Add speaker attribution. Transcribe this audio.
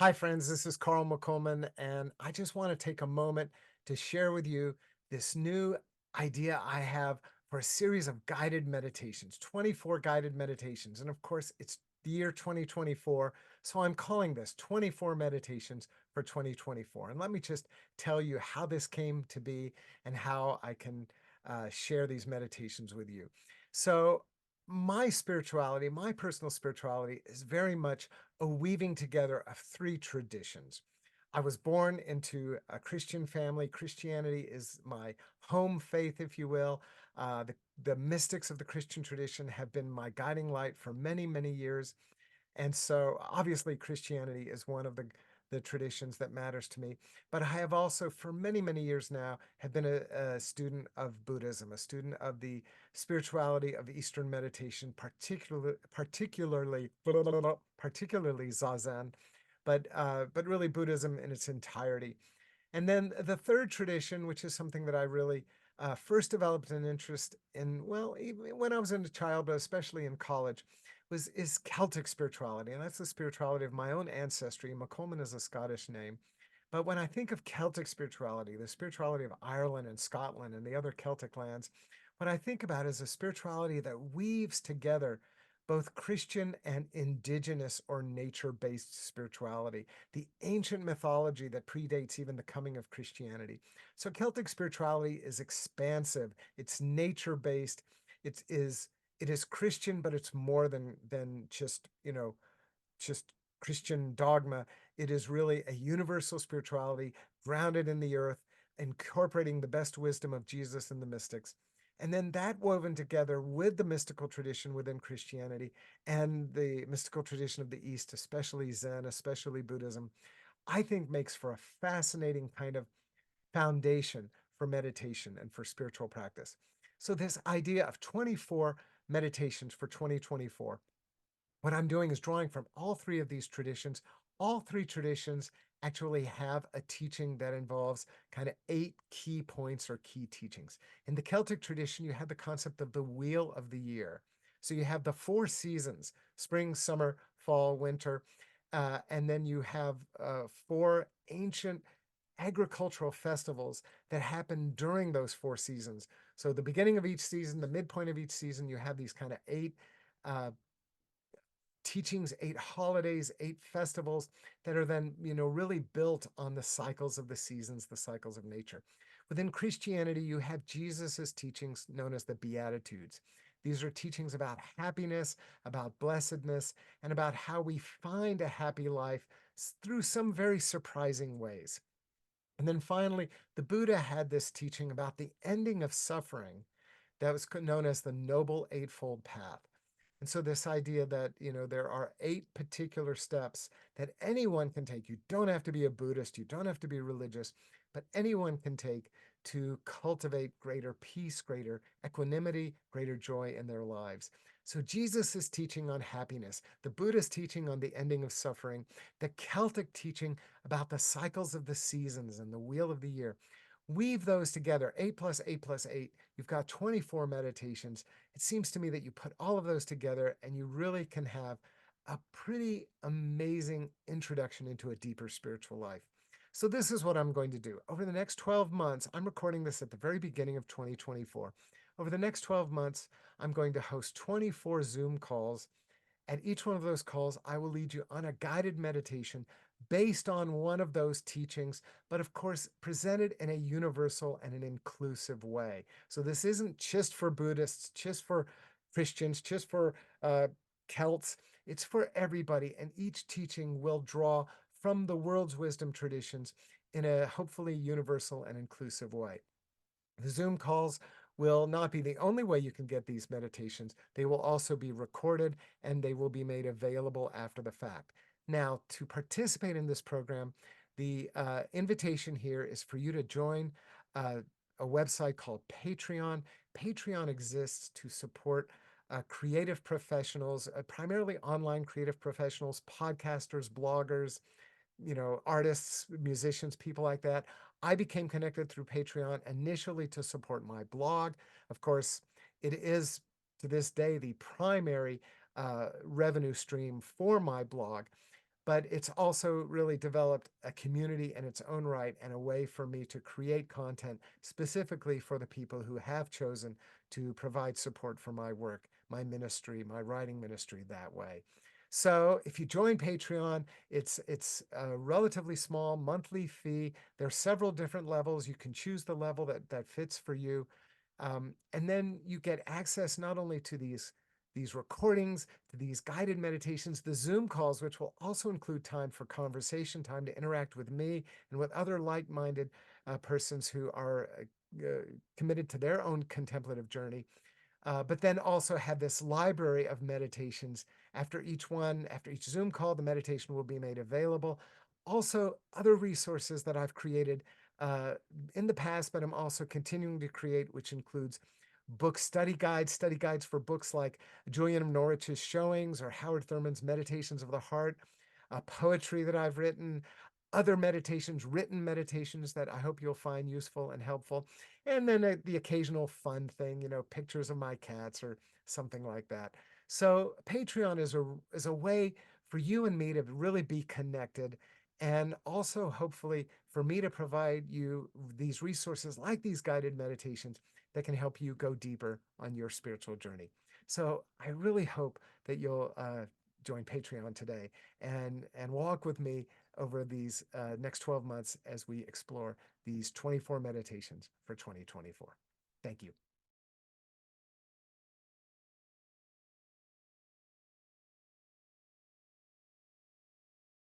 Speaker 1: Hi, friends. This is Carl McColman, and I just want to take a moment to share with you this new idea I have for a series of guided meditations, 24 guided meditations. And of course, it's the year 2024. So I'm calling this 24 meditations for 2024. And let me just tell you how this came to be and how I can share these meditations with you. So, my spirituality, my personal spirituality, is very much a weaving together of three traditions. I was born into a Christian family. Christianity is my home faith, if you will. The mystics of the Christian tradition have been my guiding light for many, many years. And so obviously Christianity is one of the traditions that matters to me. But I have also, for many, many years now, have been a student of Buddhism, a student of the spirituality of Eastern meditation, particularly Zazen, but really Buddhism in its entirety. And then the third tradition, which is something that I really first developed an interest in, well, even when I was a child, but especially in college, is Celtic spirituality. And that's the spirituality of my own ancestry. McColman is a Scottish name. But when I think of Celtic spirituality, the spirituality of Ireland and Scotland and the other Celtic lands, what I think about is a spirituality that weaves together both Christian and indigenous or nature-based spirituality, the ancient mythology that predates even the coming of Christianity. So Celtic spirituality is expansive, it's nature-based, it is Christian, but it's more than just Christian dogma. It is really a universal spirituality grounded in the earth, incorporating the best wisdom of Jesus and the mystics. And then that woven together with the mystical tradition within Christianity and the mystical tradition of the East, especially Zen, especially Buddhism, I think makes for a fascinating kind of foundation for meditation and for spiritual practice. So, this idea of 24 meditations for 2024, what I'm doing is drawing from all three of these traditions. All three traditions actually have a teaching that involves kind of 8 key points or key teachings. In the Celtic tradition, you have the concept of the wheel of the year. So you have the 4 seasons: spring, summer, fall, winter. And then you have 4 ancient agricultural festivals that happen during those 4 seasons. So the beginning of each season, the midpoint of each season, you have these kind of 8 uh, teachings, 8 holidays, 8 festivals that are then, really built on the cycles of the seasons, the cycles of nature. Within Christianity, you have Jesus's teachings known as the Beatitudes. These are teachings about happiness, about blessedness, and about how we find a happy life through some very surprising ways. And then finally, the Buddha had this teaching about the ending of suffering that was known as the Noble Eightfold Path. And so this idea that, there are 8 particular steps that anyone can take. You don't have to be a Buddhist, you don't have to be religious, but anyone can take to cultivate greater peace, greater equanimity, greater joy in their lives. So Jesus is teaching on happiness, the Buddhist teaching on the ending of suffering, the Celtic teaching about the cycles of the seasons and the wheel of the year. Weave those together, 8 plus 8 plus 8. You've got 24 meditations. It seems to me that you put all of those together and you really can have a pretty amazing introduction into a deeper spiritual life. So, this is what I'm going to do. Over the next 12 months, I'm recording this at the very beginning of 2024. Over the next 12 months, I'm going to host 24 Zoom calls. At each one of those calls, I will lead you on a guided meditation based on one of those teachings, but of course, presented in a universal and an inclusive way. So this isn't just for Buddhists, just for Christians, just for Celts. It's for everybody. And each teaching will draw from the world's wisdom traditions in a hopefully universal and inclusive way. The Zoom calls will not be the only way you can get these meditations. They will also be recorded and they will be made available after the fact. Now, to participate in this program, the invitation here is for you to join a website called Patreon. Patreon exists to support creative professionals, primarily online creative professionals, podcasters, bloggers, artists, musicians, people like that. I became connected through Patreon initially to support my blog. Of course, it is to this day the primary revenue stream for my blog. but it's also really developed a community in its own right and a way for me to create content specifically for the people who have chosen to provide support for my work, my ministry, my writing ministry that way. So if you join Patreon, it's a relatively small monthly fee. There are several different levels. You can choose the level that fits for you. And then you get access not only to these recordings, to these guided meditations, the Zoom calls, which will also include time for conversation, time to interact with me and with other like-minded persons who are committed to their own contemplative journey. But then also have this library of meditations. After each one, after each Zoom call, the meditation will be made available. Also, other resources that I've created uh, in the past, but I'm also continuing to create, which includes book study guides for books like Julian of Norwich's Showings or Howard Thurman's Meditations of the Heart, poetry that I've written, other meditations, written meditations that I hope you'll find useful and helpful, and then the occasional fun thing, pictures of my cats or something like that. So Patreon is a way for you and me to really be connected, and also hopefully for me to provide you these resources like these guided meditations that can help you go deeper on your spiritual journey. So I really hope that you'll join Patreon today and walk with me over these next 12 months as we explore these 24 meditations for 2024. Thank you.